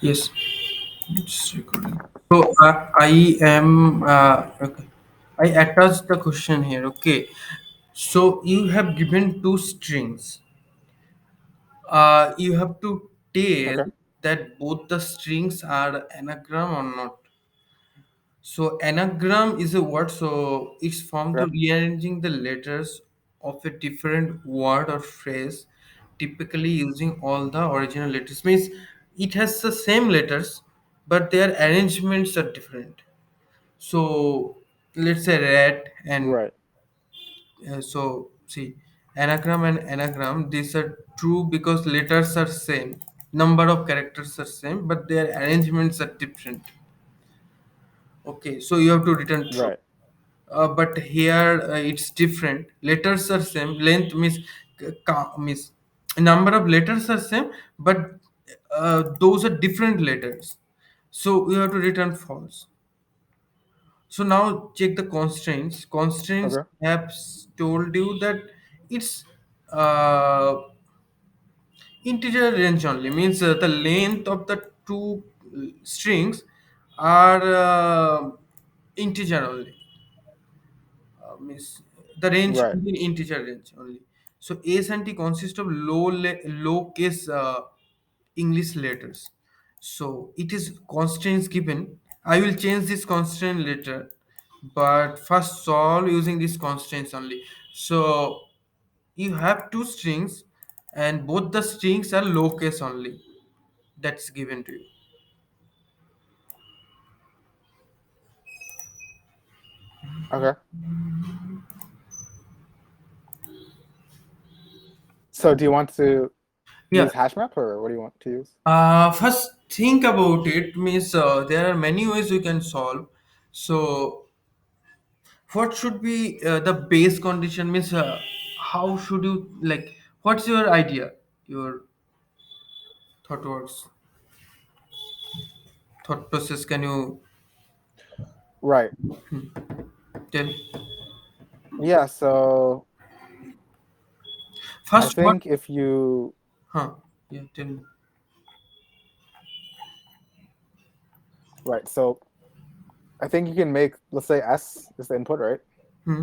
Yes, it's recording. So I am okay. I attached the question here. Okay. So you have given two strings. You have to tell Okay. that both the strings are anagram or not. So anagram is a word. So it's formed to Okay. rearranging the letters of a different word or phrase, typically using all the original letters. Means it has the same letters, but their arrangements are different. So let's say rat and Right. so see anagram and anagram. These are true because letters are same, number of characters are same, but their arrangements are different. Okay, so you have to return true. Right. But here it's different. Letters are same. Length means means number of letters are same, but those are different letters. So we have to return false. So now check the constraints. Constraints Okay. have told you that it's uh, integer range only. Means the length of the two strings are integer only. Means the range Right. within integer range only. So S and T consist of low case English letters. So it is constraints given. I will change this constraint later, but first solve using these constraints only. So you have two strings, and both the strings are low case only. That's given to you. Okay. So do you want to Yeah. use hash map or what do you want to use? First, think about it. Means there are many ways you can solve. So, what should be the base condition? Means how should you like? What's your idea? Your thought works, thought process. Can you Right. tell? Yeah. So I First, what? think if you Huh? Yeah, tell me. right. So I think you can make, let's say S is the input, right? Hmm.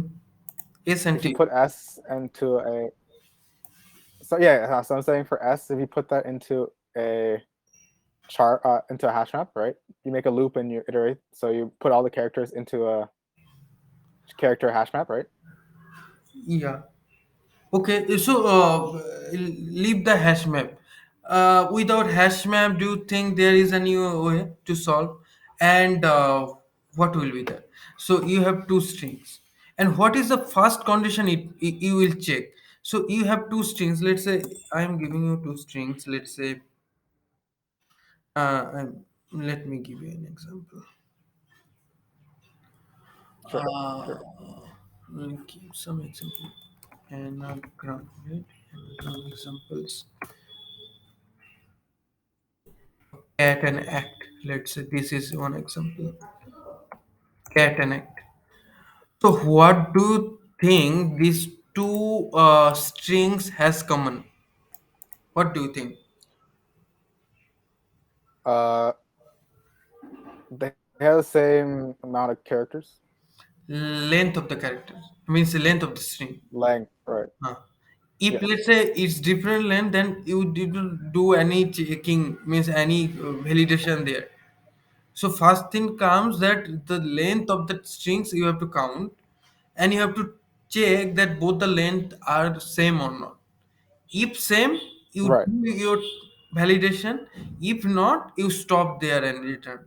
S and If you T. put S into a, so yeah, so I'm saying for S, if you put that into a chart, into a hash map, right? You make a loop and you iterate. So you put all the characters into a character hash map, right? Yeah. Okay, so leave the hash map. Without hash map, do you think there is a new way to solve? And what will be that? So you have two strings. And what is the first condition you will check? So you have two strings. Let's say I am giving you two strings. Let's say, let me give you an example. Sure. Uh, Sure. let me give some example. Anagram, right? Anagram examples. Cat and act. Let's say this is one example. Cat and act. So what do you think these two strings has common? What do you think? Uh, they have the same amount of characters, Length of the character means the length of the string. length, right? Huh. If Yes. let's say it's different length, then you didn't do any checking, means any validation there. So first thing comes that the length of the strings you have to count, and you have to check that both the length are same or not. If same, you Right. do your validation. If not, you stop there and return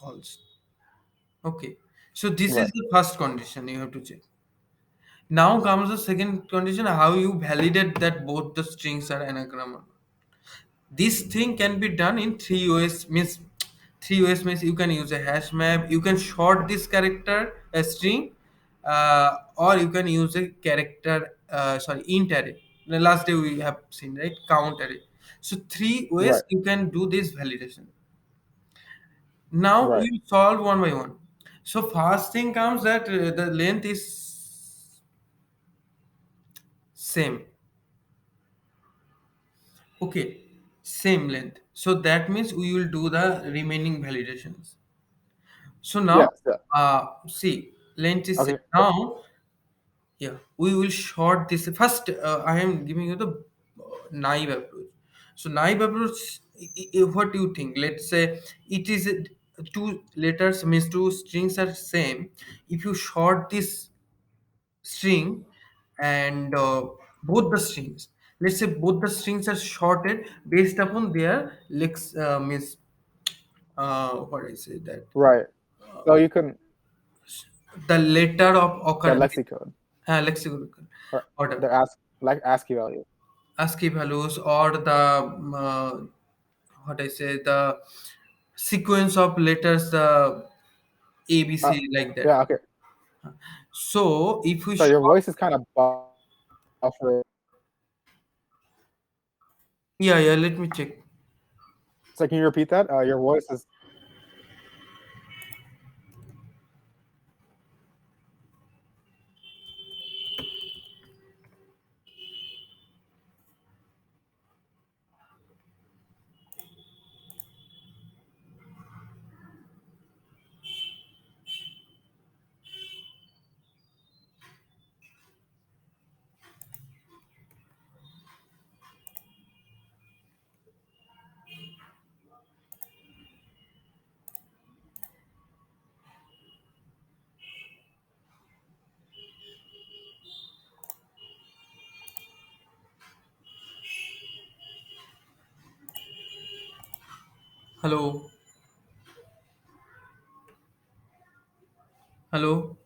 false. Okay. So this is Right. the first condition you have to check. Now comes the second condition: how you validate that both the strings are anagram. This thing can be done in three ways. Means three ways means you can use a hash map. You can short this character a string, or you can use a character. Sorry, int array. The last day we have seen right count array. So three ways Right. you can do this validation. Now Right. we solve one by one. So first thing comes that the length is same. Okay. same length. So that means we will do the remaining validations. So now, Yes. Yeah. see, length is same. Okay. Now, yeah, we will short this. First, I am giving you the naive approach. So naive approach, what do you think? Let's say it is two letters means two strings are same. If you short this string and both the strings, let's say both the strings are shorted based upon their means what I say that Right. So you can the letter of the occurrence, lexicode lexical or order, the ASCII value. ASCII values, or the what I say the sequence of letters, the Uh, ABC, like that. yeah. Okay. So if we So your short, voice is kind of buffer. yeah, yeah, let me check. So can you repeat that? Your voice is Hello, hello,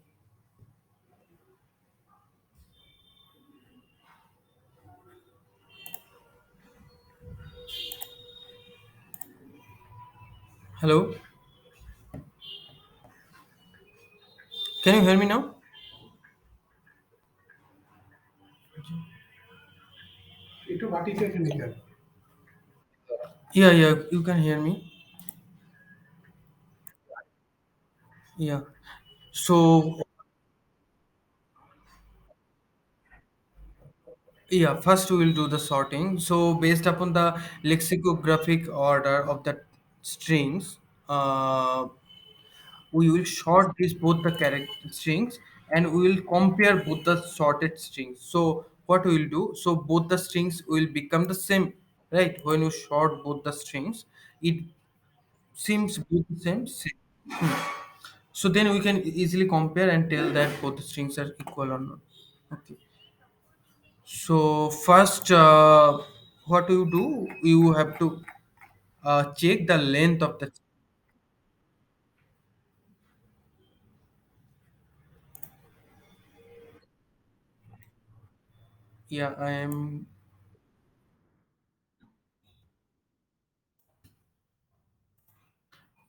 hello. Can you hear me now? একটু মাটিতে একটু নিতে হবে। Yeah, yeah, you can hear me. Yeah. So yeah, first we will do the sorting. So based upon the lexicographic order of the strings, we will sort these both the character strings and we will compare both the sorted strings. So what we will do? So both the strings will become the same, right? When you sort both the strings, it seems both the same. So then we can easily compare and tell that both the strings are equal or not. Okay. So first, what you do, you have to check the length of the. Yeah, I am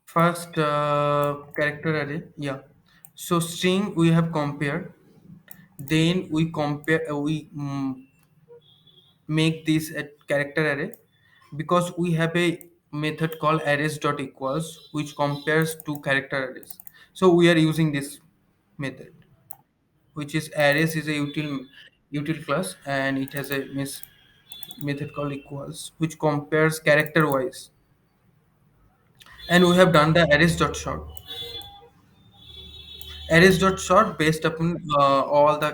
first character array. Yeah. So string we have compared. Then we compare. We make this a character array because we have a method called arrays dot equals which compares two character arrays. So we are using this method, which is arrays is a util class and it has a method called equals which compares character wise, and we have done the arrays dot sort based upon all the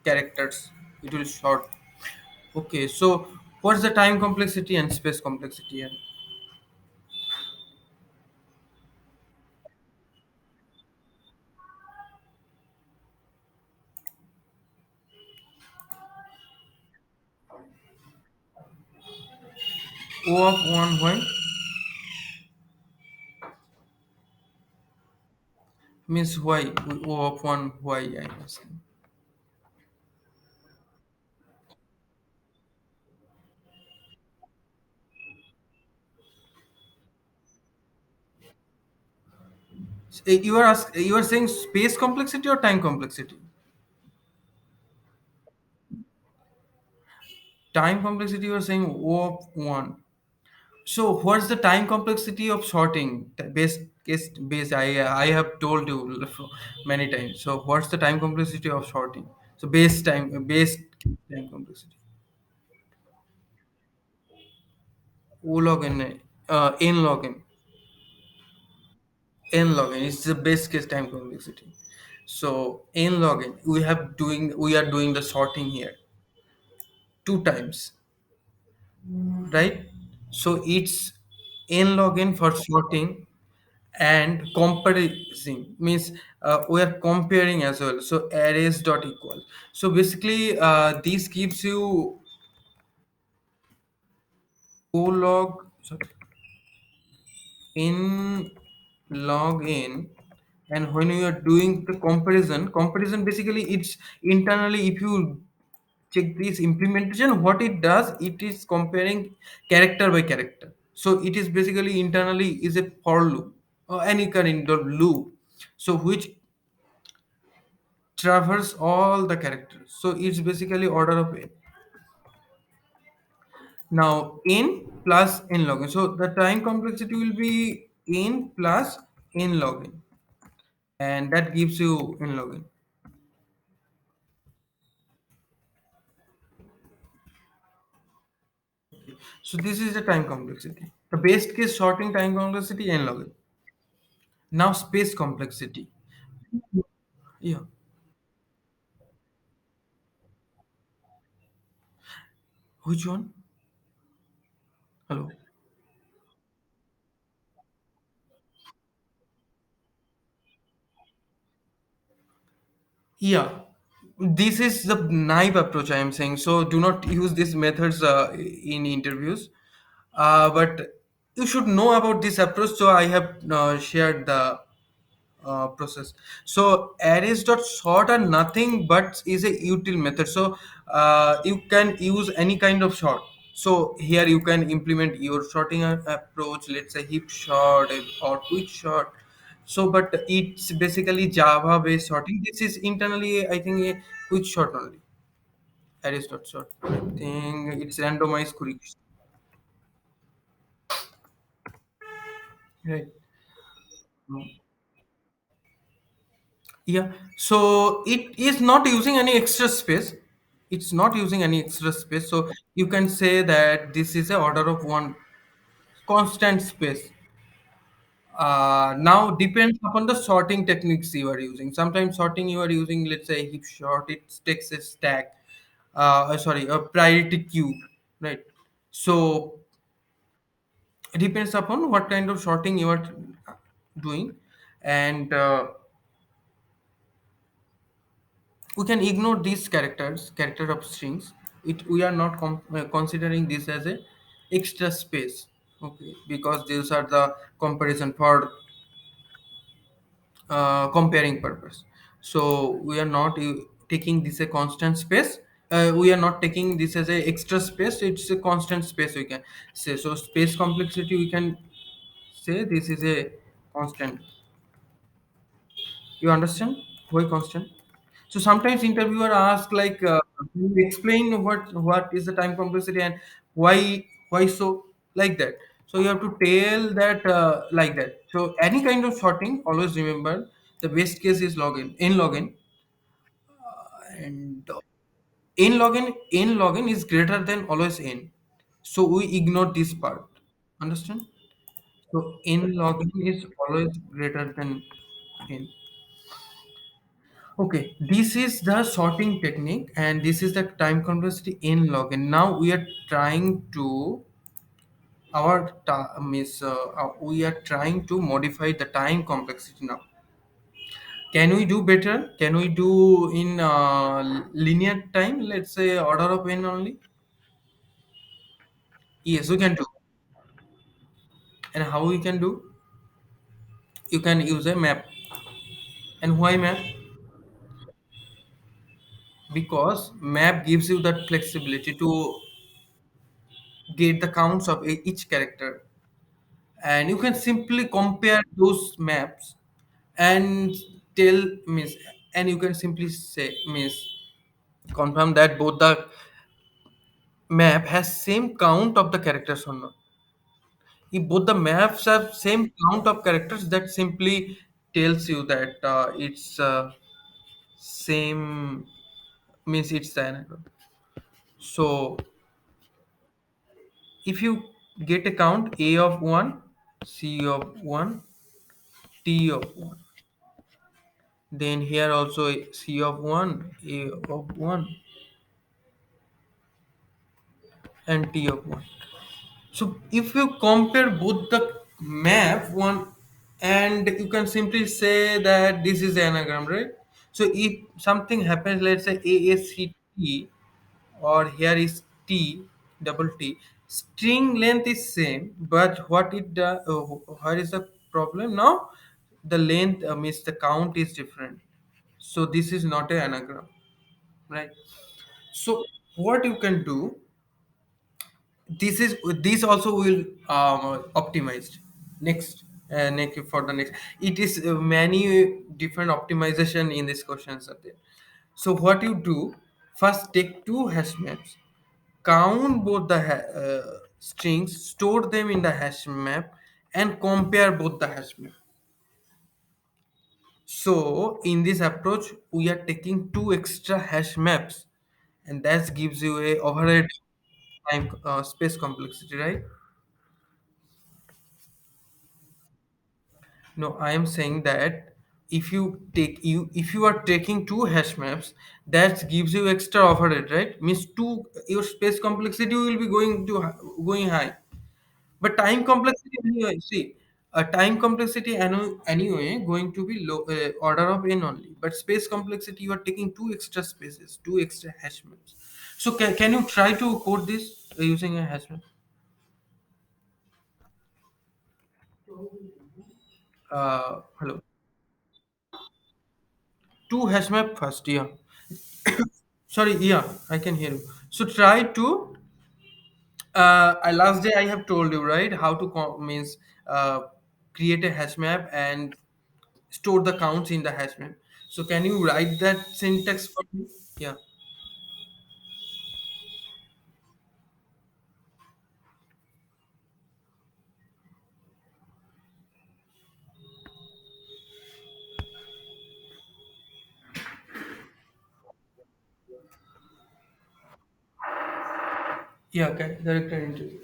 characters it will sort. Okay, so what's the time complexity and space complexity here? O of 1 why means why, O of 1 why I am asking. You are saying space complexity or time complexity? Time complexity you are saying O of 1. So what's the time complexity of sorting? Base case base I have told you many times. So what's the time complexity of sorting? So base time complexity. O log n, n log n, n log n is the best case time complexity. So n log n, we are doing the sorting here two times, right? So it's n log n for sorting, and comparison means we are comparing as well. So arrays dot equal. So basically, this gives you o log, sorry, in log in, and when you are doing the comparison basically it's internally, if you check this implementation, what it does, it is comparing character by character. So it is basically internally is a for loop or any kind of loop, so which traverse all the characters. So it's basically order of n. Now n plus n log n, so the time complexity will be n plus n log n, and that gives you n log n. So this is the time complexity. The best case sorting time complexity n log n. Now space complexity. Yeah. Which one? Hello. Yeah. This is the naive approach I am saying. So do not use these methods in interviews. But you should know about this approach. So I have shared the process. So arrays dot sort are nothing but is a util method. So you can use any kind of sort. So here you can implement your sorting approach, let's say heap sort or quick sort. So but it's basically Java based sorting. This is internally I think a quick sort only. Arrays dot sort. I think it's randomized quick. Right. Yeah, so it is not using any extra space. It's not using any extra space. So you can say that this is a order of one constant space. Now depends upon the sorting techniques you are using. Sometimes sorting you are using, let's say heap sort, it takes a stack. Sorry, a priority queue, right? So it depends upon what kind of sorting you are doing, and we can ignore these character of strings. It we are not considering this as a extra space, okay, because these are the comparison for comparing purpose. So we are not taking this a constant space. We are not taking this as a extra space, it's a constant space we can say. So space complexity we can say this is a constant. You understand why constant? So sometimes interviewer ask like, can you explain what is the time complexity and why so, like that. So you have to tell that like that. So any kind of sorting, always remember the best case is login in login, and in login is greater than always n. So we ignore this part. Understand? So in login is always greater than n. Okay, this is the sorting technique, and this is the time complexity in login. Now we are trying to we are trying to modify the time complexity now. Can we do better? Can we do in linear time? Let's say order of n only. Yes, we can do. And how we can do? You can use a map. And why map? Because map gives you that flexibility to get the counts of each character, and you can simply compare those maps and tell means, and you can simply say means confirm that both the map has same count of the characters or not. If both the maps have same count of characters, that simply tells you that it's same, means it's the anagram. So if you get a count a of 1, c of 1, t of 1. Then here also c of 1, a of 1, and t of 1. So if you compare both the map one, and you can simply say that this is the anagram, right? So if something happens, let's say ASCT, or here is T, double T, string length is same, but what it does, where is the problem now? The length means the count is different. So this is not a anagram, right? So what you can do, this also will optimized next, next for the next, it is many different optimization in this questions are there. So what you do, first take two hash maps, count both the strings, store them in the hash map, and compare both the hash map. So in this approach we are taking two extra hash maps, and that gives you a overhead time space complexity, right? No, I am saying that if you are taking two hash maps, that gives you extra overhead, right? Means two, your space complexity will be going high, but time complexity anyway. See, a time complexity anyway going to be low, order of n only. But space complexity, you are taking two extra spaces, two extra hash maps. So can you try to code this using a hash map? Hello. Two hash map first, yeah. Sorry, yeah, I can hear you. So try to. Last day I have told you, right, how to means create a hash map and store the counts in the hash map. So can you write that syntax for me? Yeah, yeah, okay, direct and interview.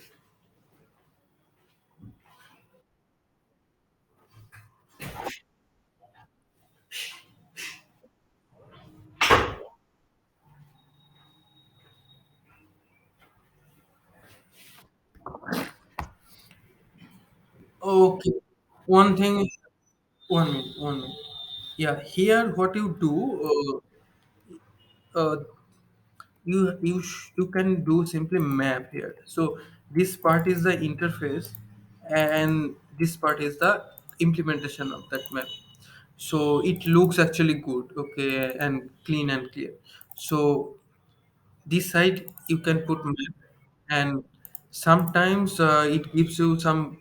Okay, one thing, 1 minute, 1 minute. Yeah, here what you do, you can do simply map here. So this part is the interface, and this part is the implementation of that map. So it looks actually good, okay, and clean and clear. So this side you can put map, and sometimes it gives you some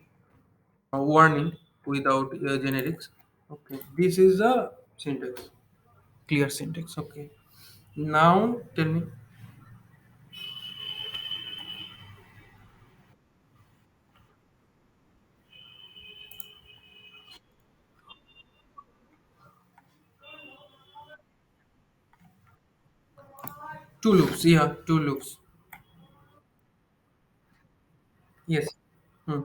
warning without generics. Okay, this is the syntax, clear syntax. Okay, now tell me. Two loops, yeah, two loops. Yes. Hmm.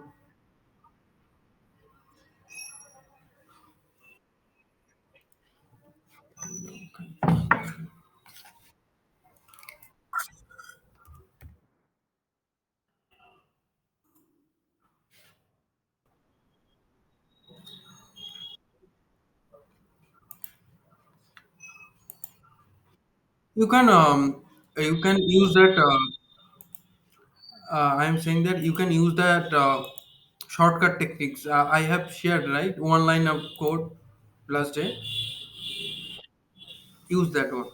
You can use that. I am saying that you can use that shortcut techniques. I have shared, right, one line of code last day. Use that one.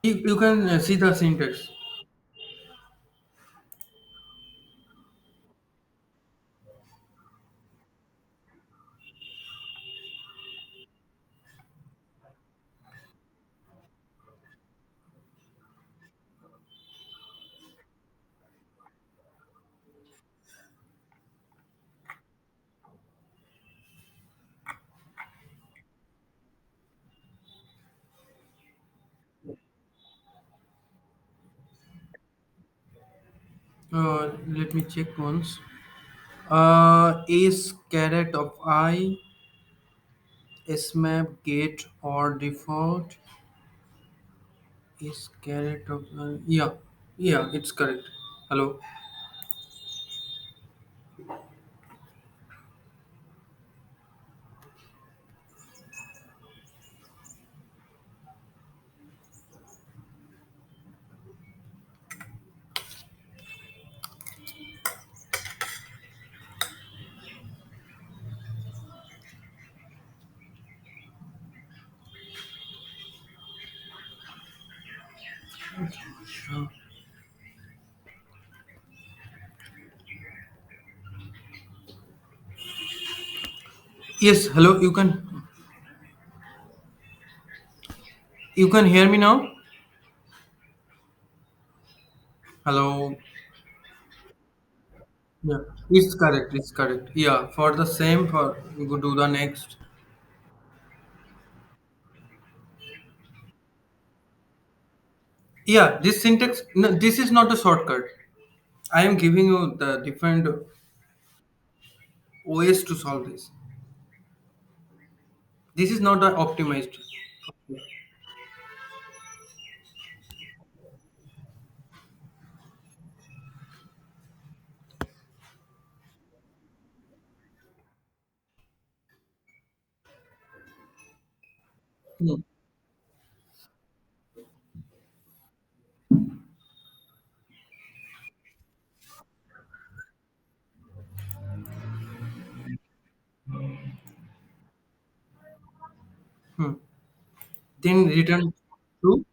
You can see the syntax. Let me check once. Is caret of I, smap get or default is caret of yeah, yeah, it's correct. Hello. Yes, hello. You can hear me now. Hello. Yeah, it's correct. It's correct. Yeah, for the same for we could do the next. Yeah, this syntax. No, this is not a shortcut. I am giving you the different ways to solve this. This is not a optimized. Hmm. Hmm. Then return true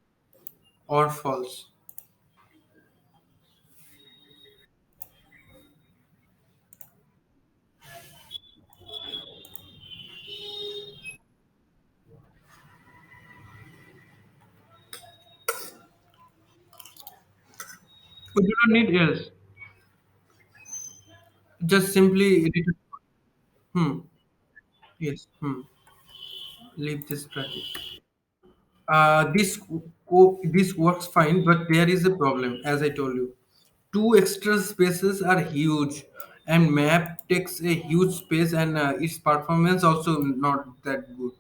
or false. We do not need else. Just simply return. Hmm. Yes. Hmm. Leave this bracket. This works fine, but there is a problem. As I told you, two extra spaces are huge, and map takes a huge space, and its performance also not that good.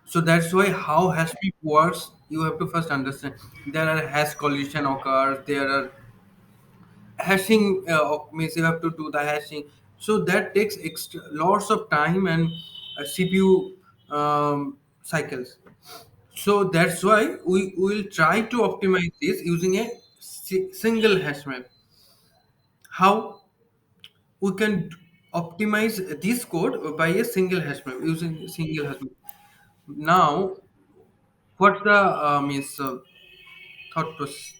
So that's why how hashing works. You have to first understand. There are hash collision occurs. There are hashing means you have to do the hashing, so that takes extra lots of time and CPU cycles. So that's why we will try to optimize this using a single hash map. How we can optimize this code by a single hash map using a single hash map. Now what's the means thought process.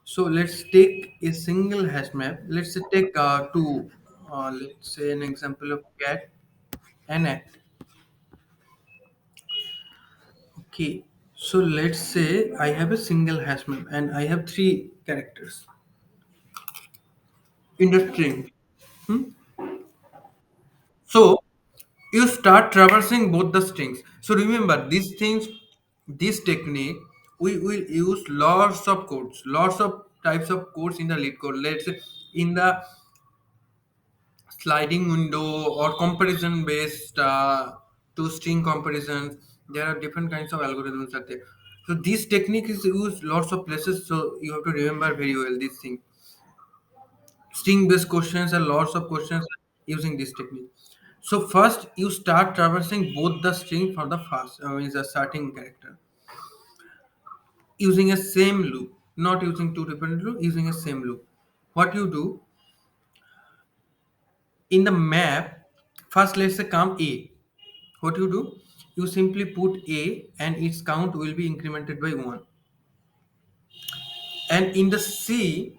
So let's take a single hash map. Let's say take two. Let's say an example of cat and act. Okay. So let's say I have a single hash map and I have three characters in the string. Hmm? So you start traversing both the strings. So remember these things, this technique, we will use lots of codes, lots of types of codes in the lead code. Let's say in the sliding window or comparison based to string comparisons, there are different kinds of algorithms out there. So this technique is used lots of places, so you have to remember very well this thing. String based questions and lots of questions using this technique. So first you start traversing both the string for the first means the starting character using a same loop, not using two different loop, using a same loop. What you do in the map, first let's say come a. What you do? You simply put a and its count will be incremented by 1. And in the C,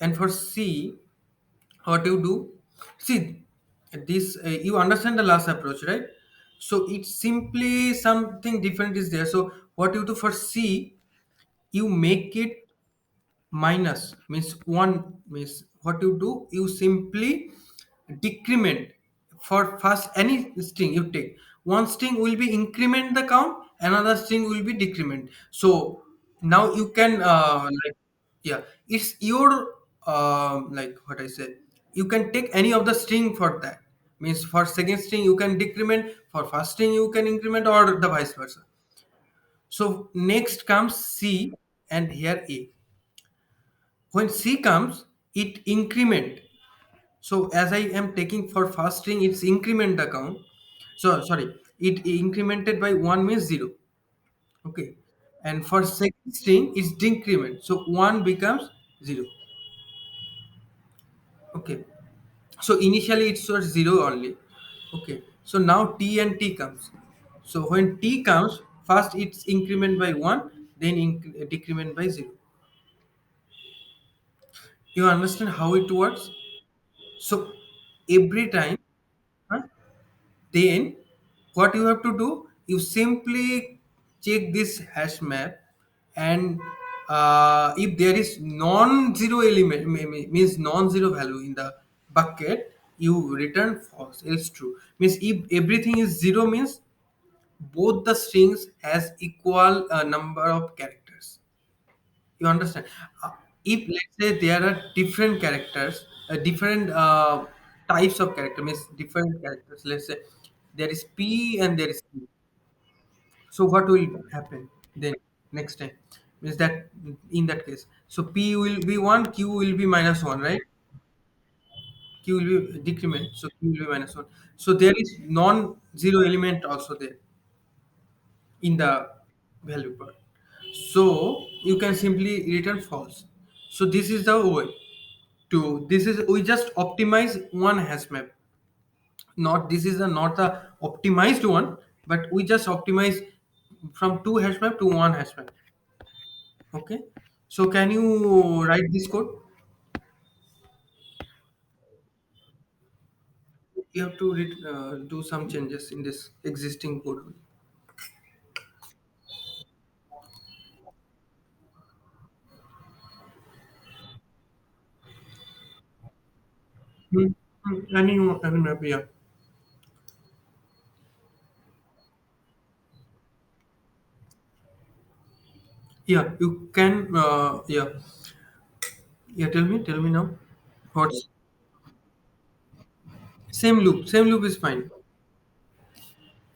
and for C, what you do? See, this you understand the last approach, right? So it's simply something different is there. So what you do for C, you make it minus means 1 means what you do you simply decrement for first any string you take one string will be increment the count, another string will be decrement. So now you can like yeah, it's your like what I said, you can take any of the string for that. Means for second string you can decrement, for first string you can increment, or the vice versa. So next comes C and here A. When C comes, it increment. So as I am taking for first string, it's increment the count. So sorry, it incremented by one means zero. Okay, and for second string, it's decrement. So one becomes zero. Okay, so initially it was zero only. Okay, so now T and T comes. So when T comes, first it's increment by one, then decrement by zero. You understand how it works? So every time, huh? Then what you have to do, you simply check this hash map, and if there is non-zero element, means non-zero value in the bucket, you return false, else true. Means if everything is zero, means both the strings has equal number of characters. You understand? Uh, if let's say there are different characters, different types of character, means different characters. Let's say there is P and there is Q. So what will happen then next time? Means that in that case, so P will be one, Q will be minus one, right? Q will be decrement, so Q will be minus one. So there is non-zero element also there in the value part. So you can simply return false. So this is the way to, this is, we just optimize one hash map. Not, this is a not the optimized one, but we just optimize from two hash map to one hash map. Okay. So can you write this code? You have to do some changes in this existing code. Hmm. Any map, yeah. Yeah, you can. Yeah, yeah. Tell me now. What's same loop? Same loop is fine.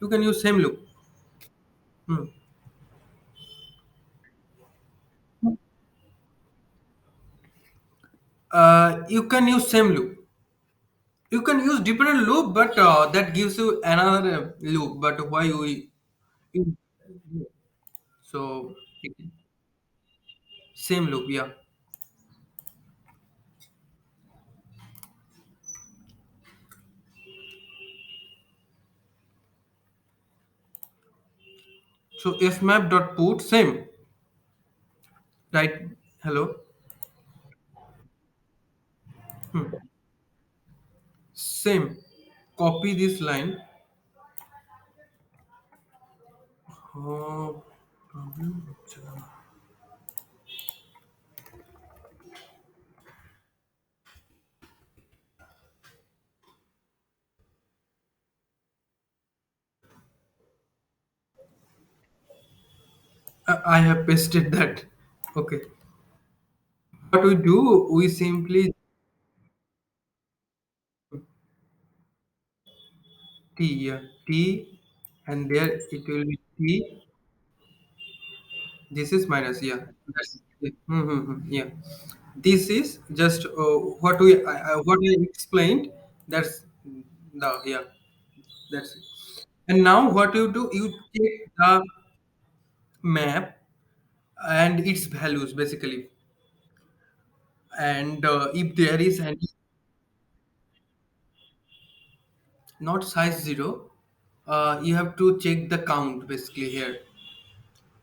You can use same loop. Hmm. You can use same loop. You can use different loop, but that gives you another loop. But why we so same loop? Yeah. So fmap dot put same, right? Hello. Hmm. Same. Copy this line. Oh, problem. I have pasted that. Okay. What we do, we simply T, yeah, T, and there it will be T. This is minus, yeah. That's it. Yeah. This is just what I explained. That's the, yeah. That's it. And now what you do, you take the map and its values basically, and if there is any, not size zero, you have to check the count basically here.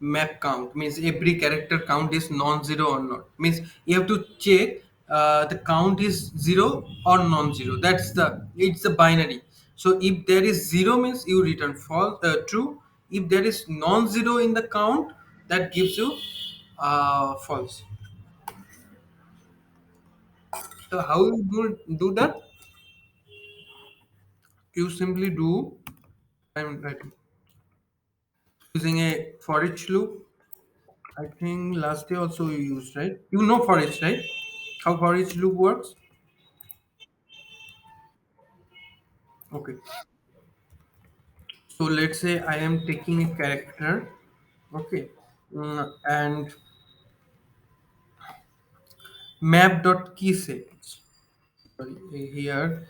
Map count means every character count is non-zero or not, means you have to check the count is zero or non-zero. That's the, it's a binary. So if there is zero means you return false, true. If there is non-zero in the count, that gives you false. So how you do that? You simply do, I'm writing, using a for each loop. I think last day also you used, right? You know for each, right? How for each loop works? Okay. So let's say I am taking a character, okay, and map dot key set. Sorry, here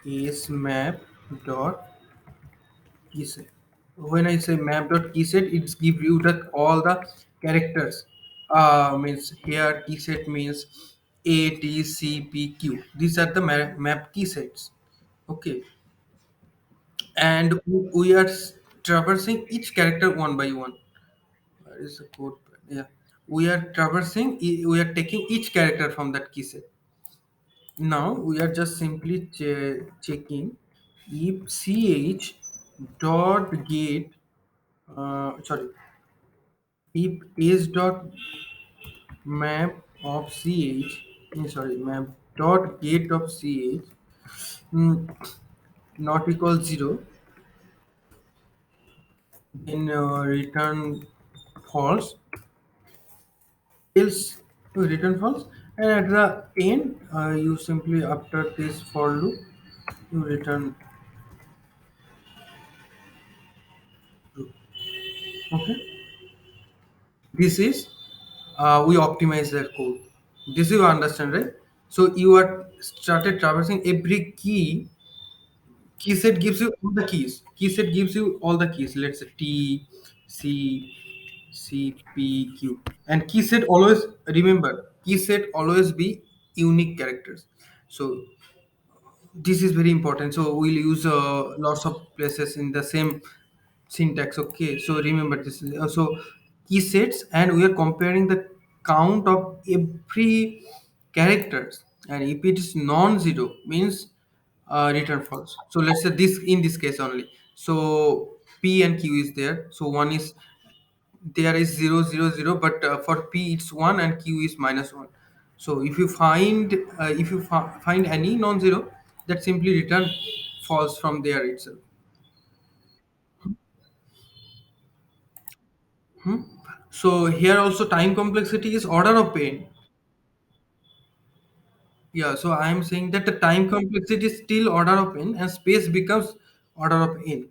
is map dot key set. When I say map dot key set, it's give you that all the characters. Means here key set means A, T, C, P, Q. These are the map key sets. Okay, and we are traversing each character one by one. Where is the code? Yeah, we are traversing. We are taking each character from that key set. Now we are just simply checking if ch dot get sorry, if is dot map of sorry, map dot get of mm, not equal 0, then return false, else return false, and at the end you simply after this for loop you return true. Okay, this is we optimize the code. This you understand, right? So you are started traversing every key set gives you all the keys. Key set gives you all the keys. Let's say T, C, C, P, Q. And key set always remember. Key set always be unique characters. So this is very important. So we'll use lots of places in the same syntax. Okay. So remember this. So key sets, and we are comparing the count of every characters. And if it is non-zero, means return false. So let's say this in this case only. So P and Q is there. So one is there is 0 0 0, but for P it's 1 and Q is -1. So if you find find any non-zero, that simply return false from there itself. So here also time complexity is order of n. Yeah, so I am saying that the time complexity is still order of n and space becomes order of n.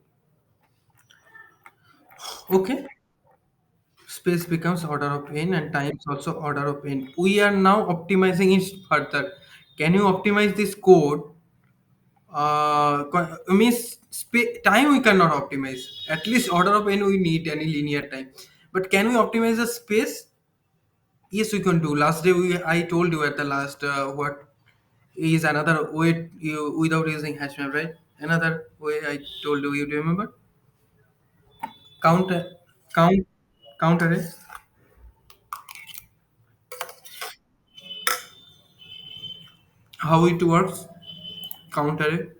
Okay, space becomes order of n and time is also order of n. We are now optimizing it further. Can you optimize this code? Means time we cannot optimize. At least order of n we need any linear time. But can we optimize the space? Yes, we can do. Last day I told you at the last what is another way you without using hash map, right? Another way I told you. You remember? Count count count array. How it works? Count array.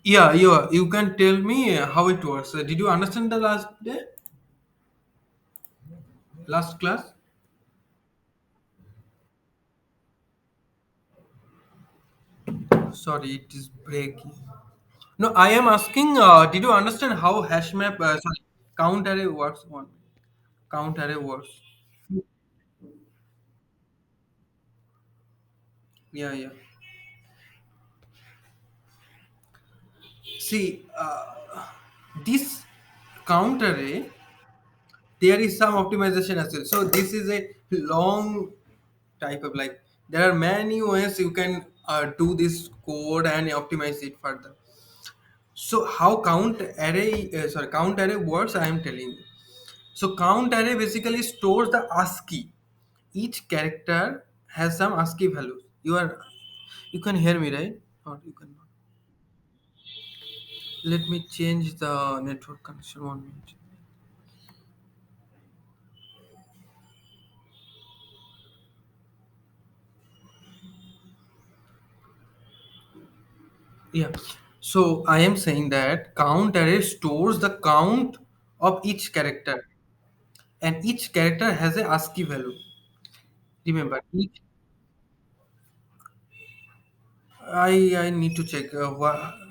Yeah, you can tell me how it works. Did you understand the last day, last class? Sorry, it is breaking. No, I am asking. Did you understand how hash map? Sorry, count array works. One count array works. Yeah, yeah. See, this count array, there is some optimization as well. So this is a long type of like. There are many ways you can do this code and optimize it further. So how count array works? I am telling you. So count array basically stores the ASCII. Each character has some ASCII values. You can hear me, right? Or you cannot. Let me change the network connection 1 minute. Yeah. So I am saying that count array stores the count of each character, and each character has a ASCII value. Remember, each I need to check.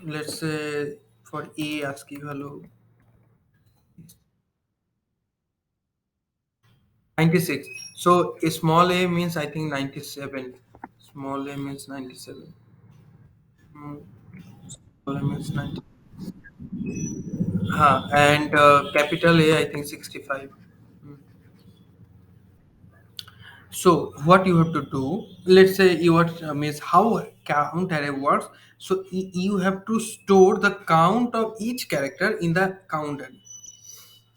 Let's say for A ASCII value 96. So a small a means I think 97. Small a means 97. Hmm, small a means 90. And capital A I think 65. Hmm. So what you have to do, let's say your means how count array works. So you have to store the count of each character in the count array,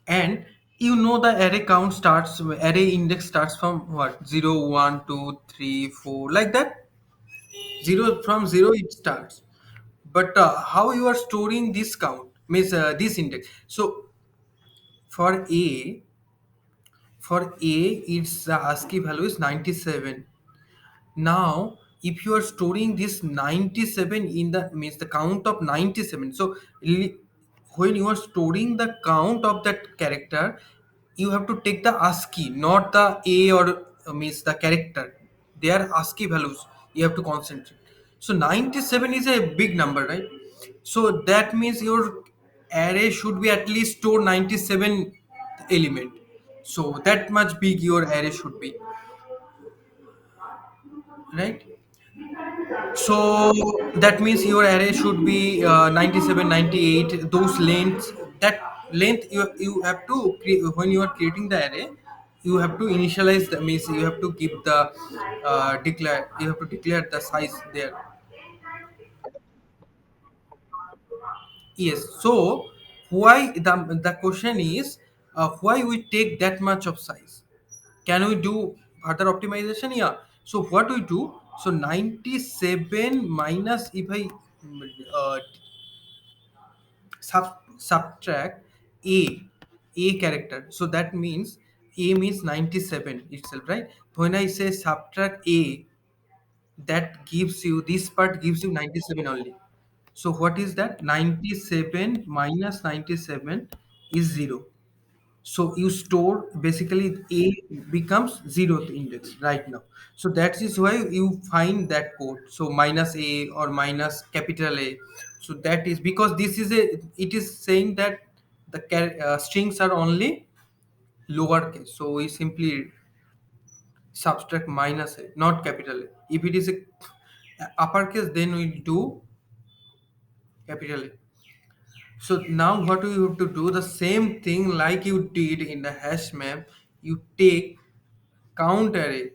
and you know the array count starts, array index starts from what, 0, 1, 2, 3, 4, like that. Zero, from zero it starts. But how you are storing this count means this index. So for a for a its ASCII value is 97. Now if you are storing this 97 in the means the count of 97, so when you are storing the count of that character, you have to take the ASCII, not the a or means the character. They are ASCII values, you have to concentrate. So 97 is a big number, right? So that means your array should be at least store 97 element. So that much big your array should be, right? So that means your array should be 97, 98. Those lengths, that length you have to when you are creating the array, you have to initialize the means you have to give the declare, you have to declare the size there. Yes. So why the question is, why we take that much of size? Can we do further optimization? Yeah. So what we do? So 97 minus, if I uh, subtract a character, so that means a means 97 itself, right? When I say subtract a, that gives you, this part gives you 97 only. So what is that? 97 minus 97 is 0. So you store, basically a becomes zeroth index right now. So that is why you find that code, so minus a or minus capital A. So that is because this is a, it is saying that the strings are only lowercase, so we simply subtract minus a, not capital A. If it is a uppercase, then we do capital A. So now what you have to do, the same thing like you did in the hash map. You take count array,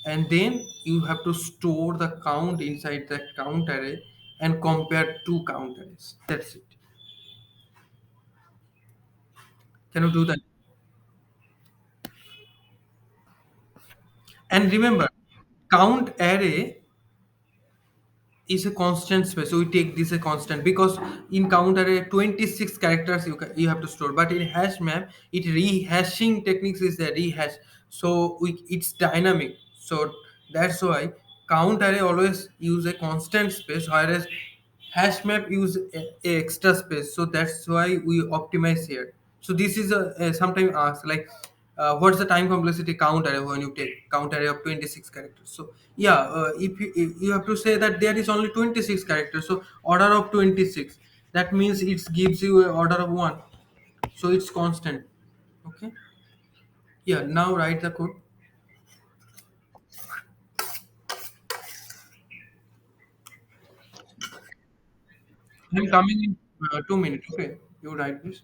and then you have to store the count inside that count array and compare two count arrays. That's it. Can you do that? And remember, count array is a constant space. So we take this a constant because in count array 26 characters you have to store, but in hash map it rehashing techniques is the rehash. So it's dynamic. So that's why count array always use a constant space, whereas hash map use a extra space. So that's why we optimize here. So this is a sometimes asked like what's the time complexity count array when you take count array of 26 characters. So yeah, if you have to say that there is only 26 characters, so order of 26, that means it gives you a order of 1, so it's constant. Okay. Yeah, now write the code. I'm coming in 2 minutes. Okay, you write this.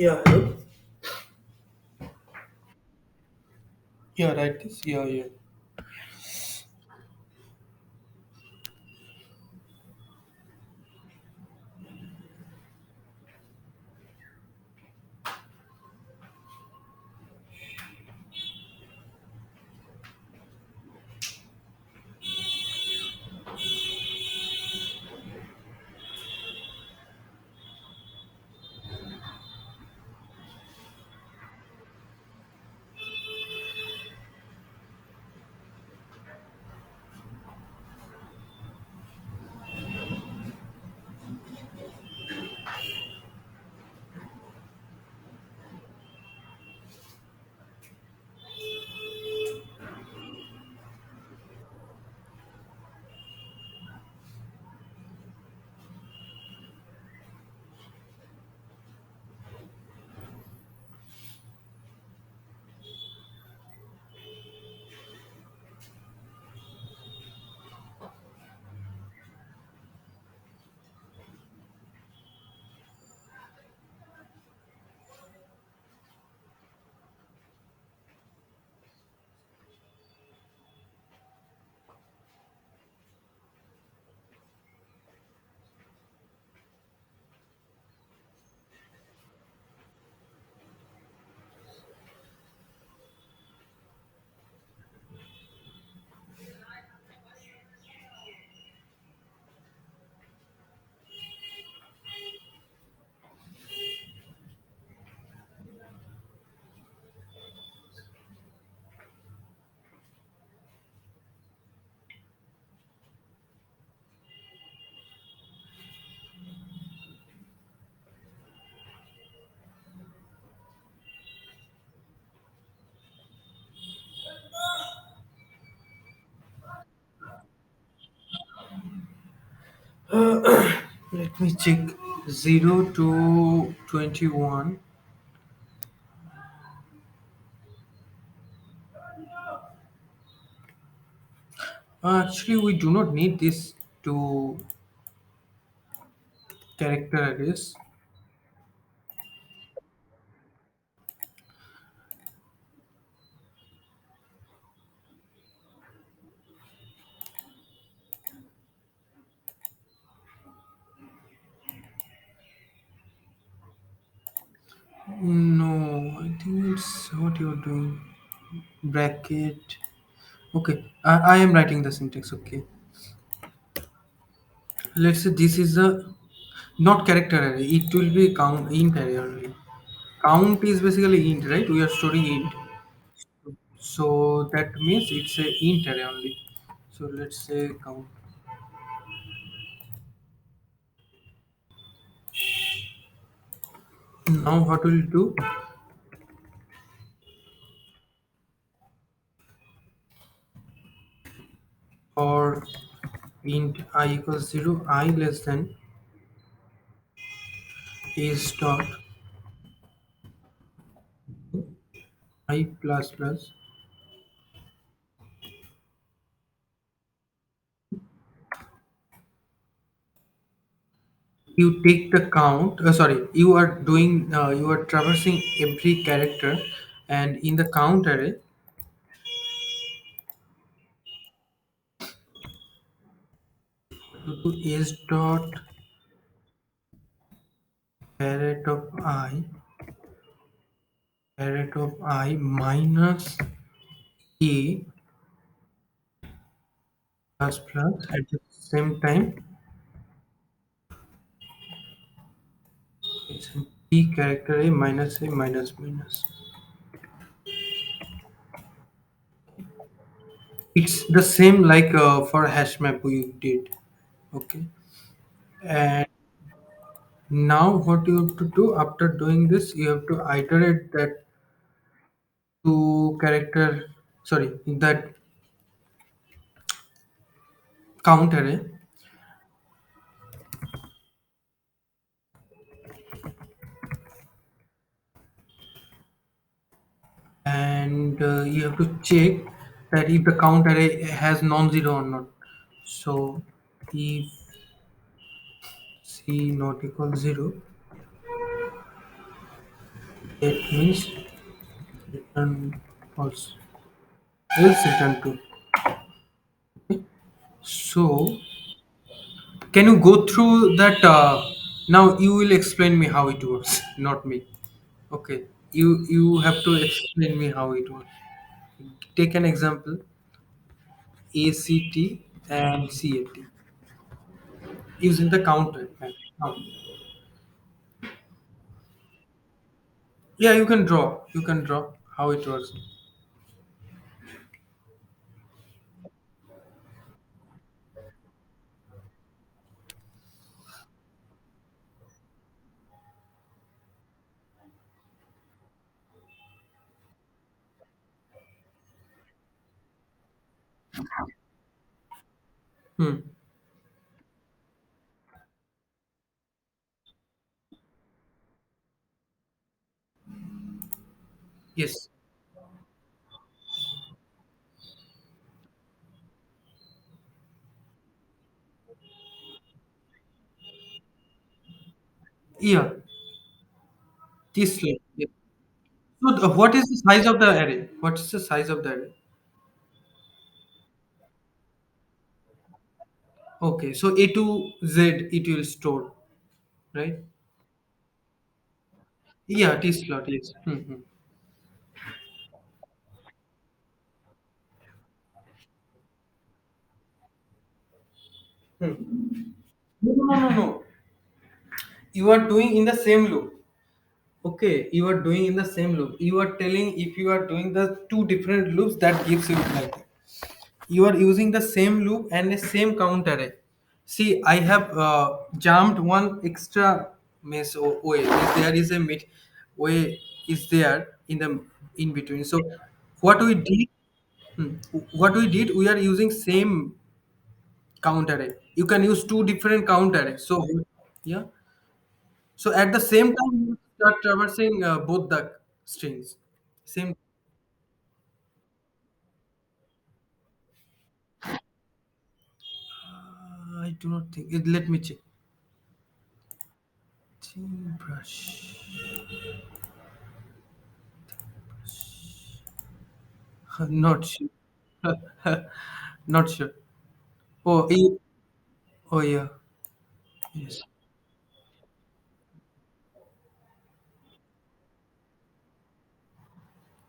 Yeah, hello. Yeah, right. This. Yeah, yeah. Let me check. 0 to 21. Actually, we do not need this to character arrays. No, I think it's what you're doing. Bracket. Okay, I am writing the syntax. Okay, let's say this is a not character array. It will be count int array only. Count is basically int, right? We are storing int, so that means it's a int array only. So let's say count. Now what we'll do, or int I equals 0, I less than is dot I plus plus. You take the count. Sorry, you are doing. You are traversing every character, and in the count array, you do is dot parent of I minus a plus plus. At the same time, it's a p character a minus a minus minus. It's the same like for hash map we did. Okay, and now what you have to do after doing this, you have to iterate that to character, sorry, that count array, and you have to check that if the count array has non-zero or not. So if c not equal 0, It means return false. Else return true. So, can you go through that? Now you will explain me how it works, not me. Okay, you have to explain me how it works. Take an example: ACT and CAT using the counter. Count. Yeah, you can draw. You can draw how it works. Hmm. Yes. Yeah. This like. Yeah. So, what is the size of the array? What is the size of the array? Okay, so A to Z it will store, right? Yeah, T slot. Yes. Hmm. Hmm. No, no, no, no. You are doing in the same loop. Okay, you are doing in the same loop. You are telling if you are doing the two different loops that gives you like that. You are using the same loop and the same count array. See, I have jumped one extra mesh way. There is a way is there in the in between. So what we did, hmm, what we did, we are using same count array. You can use two different count array. So yeah. So at the same time, you start traversing both the strings. Same. I do not think. Let me check. Brush. Not sure. Not sure. Oh, oh yeah. Yes.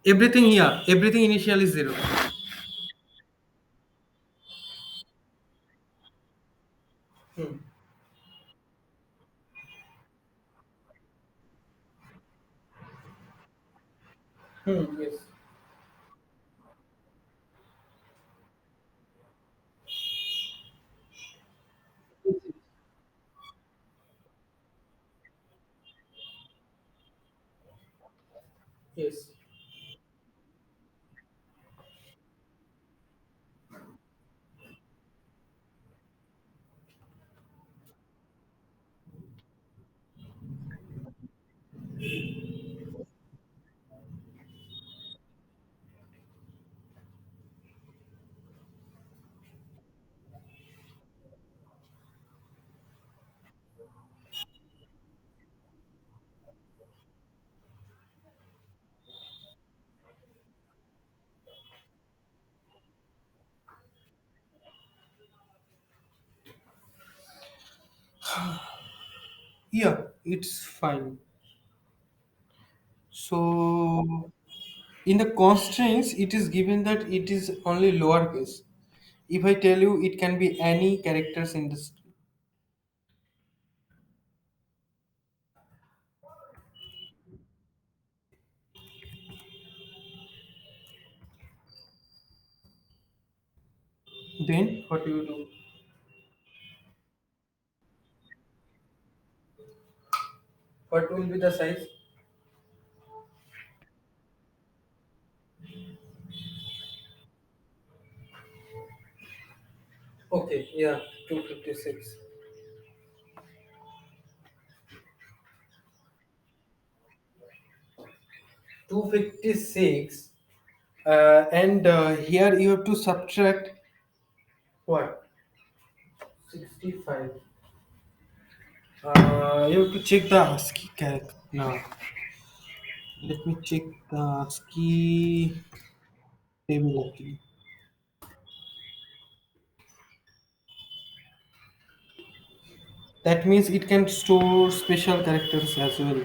Everything here. Everything initially is zero. Hmm. Hmm. Yes. Yes. Yeah, it's fine. So in the constraints, it is given that it is only lowercase. If I tell you it can be any characters in this, then what do you do? What will be the size? Okay, yeah, 256. 256. And here you have to subtract what? 65. You have to check the ASCII character. No. Let me check the ski table actually. That means it can store special characters as well.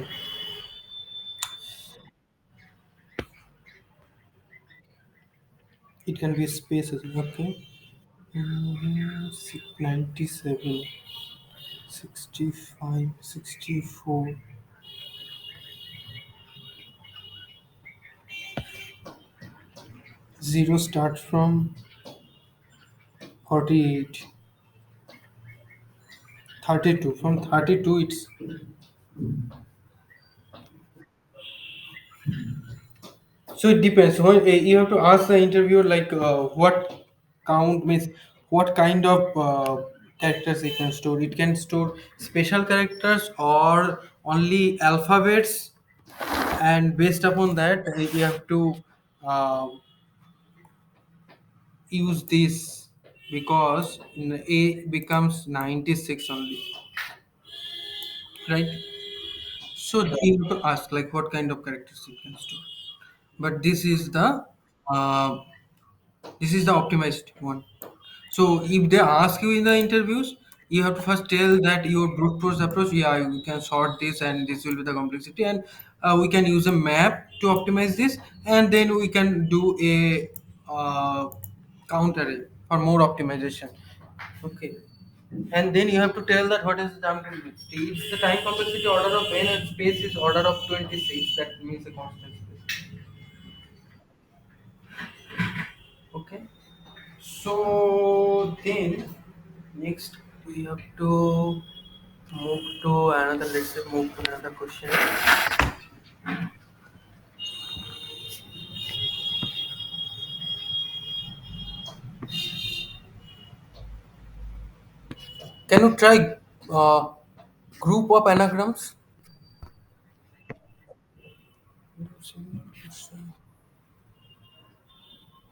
It can be space as well. Okay. 97, 65, 64. 0 starts from 48. 32. From 32, it's so it depends. You have to ask the interviewer like what count means what kind of characters it can store. It can store special characters or only alphabets, and based upon that, you have to uh, use this because A becomes 96 only, right? So you have to ask like what kind of characters you can store. But uh, this is the optimized one. So if they ask you in the interviews, you have to first tell that your brute force approach, yeah, we can sort this and this will be the complexity, and we can use a map to optimize this, and then we can do a counter for more optimization. Okay. And then you have to tell that what is the time complexity. It's the time complexity order of n and space is order of 26. That means a constant space. Okay. So then next we have to move to another. Let's say move to another question. Can you try uh, group of anagrams?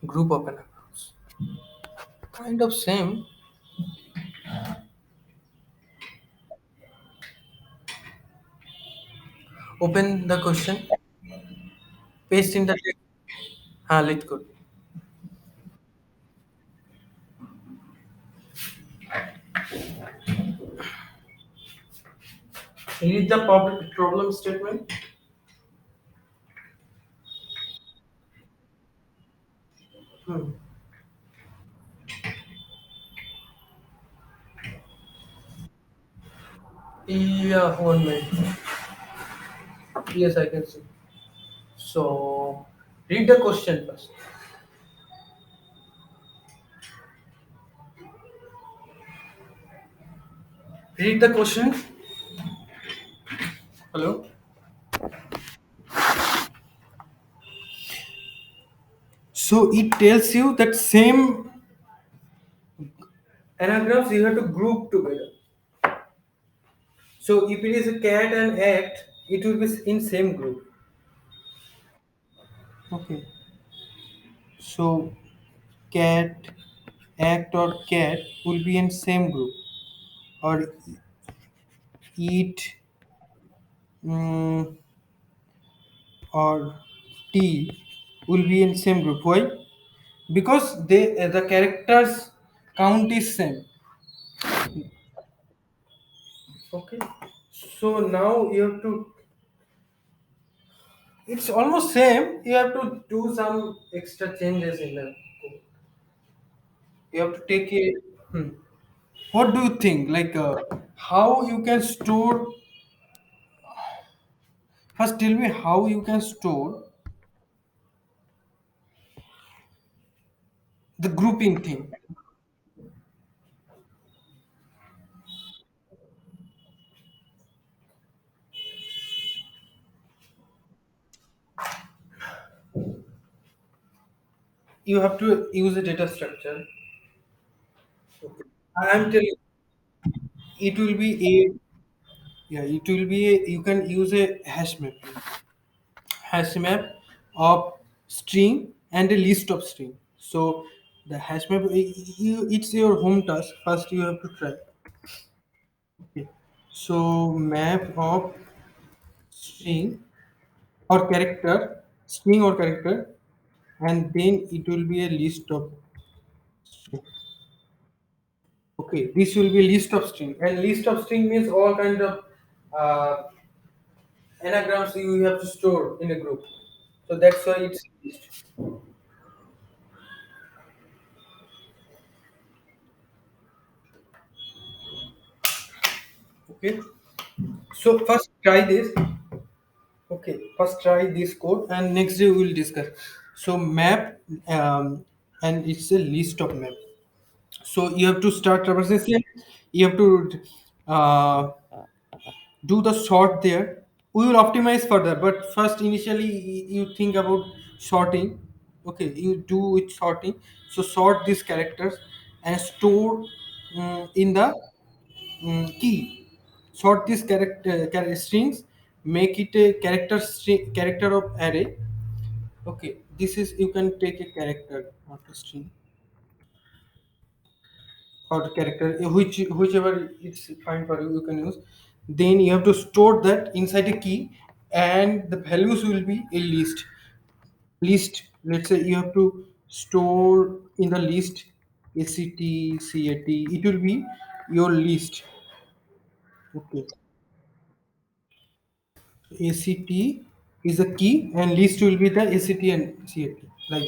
Group of anagrams. Kind of same. Open the question. Paste in the text. Lit code. Read the problem statement. Hmm. Yeah, 1 minute. Yes, I can see. So, read the question first. Read the question. Hello. So it tells you that same anagrams you have to group together. So if it is a cat and act, it will be in same group. Okay. So cat, act or cat will be in same group. Or eat mm, or tea will be in same group. Why? Because the characters count is same. Okay. So now you have to. It's almost same. You have to do some extra changes in the code. You have to take a. Hmm. What do you think? Like how you can store? First, tell me how you can store the grouping thing. You have to use a data structure. Okay. I am telling. It will be a. Yeah, it will be a. You can use a hash map. Hash map of string and a list of string. So the hash map, it's your home task. First, you have to try. Okay. So map of string or character, string or character, and then it will be a list of string. Okay, this will be list of string, and list of string means all kind of uh, anagrams you have to store in a group. So that's why it's list. Okay. So first try this. Okay, first try this code, and next day we will discuss. So map, and it's a list of map. So you have to start traversing. You have to uh, do the sort there. We will optimize further, but first initially you think about sorting. Okay, you do with sorting. So sort these characters and store in the key. Sort these character strings, make it a character of array. Okay, this is, you can take a character, not a string, or character, whichever it's fine for you, you can use. Then you have to store that inside a key, and the values will be a list. Let's say you have to store in the list ACT CAT, it will be your list. Okay, ACT is a key, and list will be the ACT and CAT, like